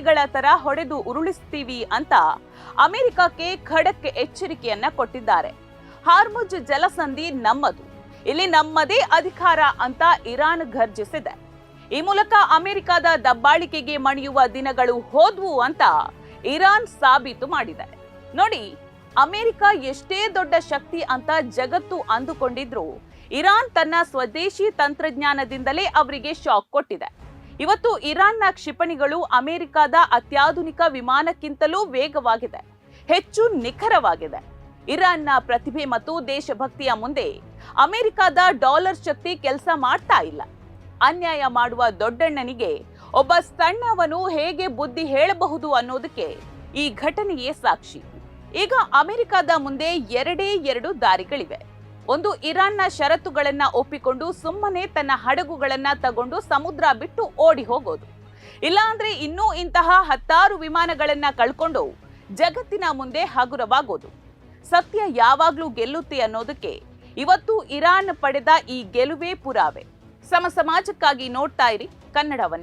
ಕ್ಷಿಪಣಿಗಳ ತರ ಹೊಡೆದು ಉರುಳಿಸ್ತೀವಿ ಅಂತ ಅಮೆರಿಕಕ್ಕೆ ಖಡಕ್ ಎಚ್ಚರಿಕೆಯನ್ನ ಕೊಟ್ಟಿದ್ದಾರೆ. ಹಾರ್ಮುಜ್ ಜಲಸಂಧಿ ನಮ್ಮದು, ಇಲ್ಲಿ ನಮ್ಮದೇ ಅಧಿಕಾರ ಅಂತ ಇರಾನ್ ಘರ್ಜಿಸಿದೆ. ಈ ಮೂಲಕ ಅಮೆರಿಕದ ದಬ್ಬಾಳಿಕೆಗೆ ಮಣಿಯುವ ದಿನಗಳು ಹೋದ್ವು ಅಂತ ಇರಾನ್ ಸಾಬೀತು ಮಾಡಿದೆ. ನೋಡಿ, ಅಮೆರಿಕ ಎಷ್ಟೇ ದೊಡ್ಡ ಶಕ್ತಿ ಅಂತ ಜಗತ್ತು ಅಂದುಕೊಂಡಿದ್ರು ಇರಾನ್ ತನ್ನ ಸ್ವದೇಶಿ ತಂತ್ರಜ್ಞಾನದಿಂದಲೇ ಅವರಿಗೆ ಶಾಕ್ ಕೊಟ್ಟಿದೆ. ಇವತ್ತು ಇರಾನ್ನ ಕ್ಷಿಪಣಿಗಳು ಅಮೆರಿಕದ ಅತ್ಯಾಧುನಿಕ ವಿಮಾನಕ್ಕಿಂತಲೂ ವೇಗವಾಗಿದೆ, ಹೆಚ್ಚು ನಿಖರವಾಗಿದೆ. ಇರಾನ್ನ ಪ್ರತಿಭೆ ಮತ್ತು ದೇಶಭಕ್ತಿಯ ಮುಂದೆ ಅಮೆರಿಕದ ಡಾಲರ್ ಶಕ್ತಿ ಕೆಲಸ ಮಾಡ್ತಾ ಇಲ್ಲ. ಅನ್ಯಾಯ ಮಾಡುವ ದೊಡ್ಡಣ್ಣನಿಗೆ ಒಬ್ಬ ಸಣ್ಣವನು ಹೇಗೆ ಬುದ್ಧಿ ಹೇಳಬಹುದು ಅನ್ನೋದಕ್ಕೆ ಈ ಘಟನೆಯೇ ಸಾಕ್ಷಿ. ಈಗ ಅಮೆರಿಕದ ಮುಂದೆ ಎರಡೇ ಎರಡು ದಾರಿಗಳಿವೆ. ಒಂದು, ಇರಾನ್ನ ಷರತ್ತುಗಳನ್ನ ಒಪ್ಪಿಕೊಂಡು ಸುಮ್ಮನೆ ತನ್ನ ಹಡಗುಗಳನ್ನ ತಗೊಂಡು ಸಮುದ್ರ ಬಿಟ್ಟು ಓಡಿ ಹೋಗೋದು. ಇಲ್ಲಾಂದ್ರೆ ಇನ್ನೂ ಇಂತಹ 10 ವಿಮಾನಗಳನ್ನ ಕಳ್ಕೊಂಡು ಜಗತ್ತಿನ ಮುಂದೆ ಹಗುರವಾಗೋದು. ಸತ್ಯ ಯಾವಾಗ್ಲೂ ಗೆಲ್ಲುತ್ತೆ ಅನ್ನೋದಕ್ಕೆ ಇವತ್ತು ಇರಾನ್ ಪಡೆದ ಈ ಗೆಲುವೇ ಪುರಾವೆ. ಸಮಾಜಕ್ಕಾಗಿ ನೋಡ್ತಾ ಇರಿ ಕನ್ನಡವನ್ನೇ.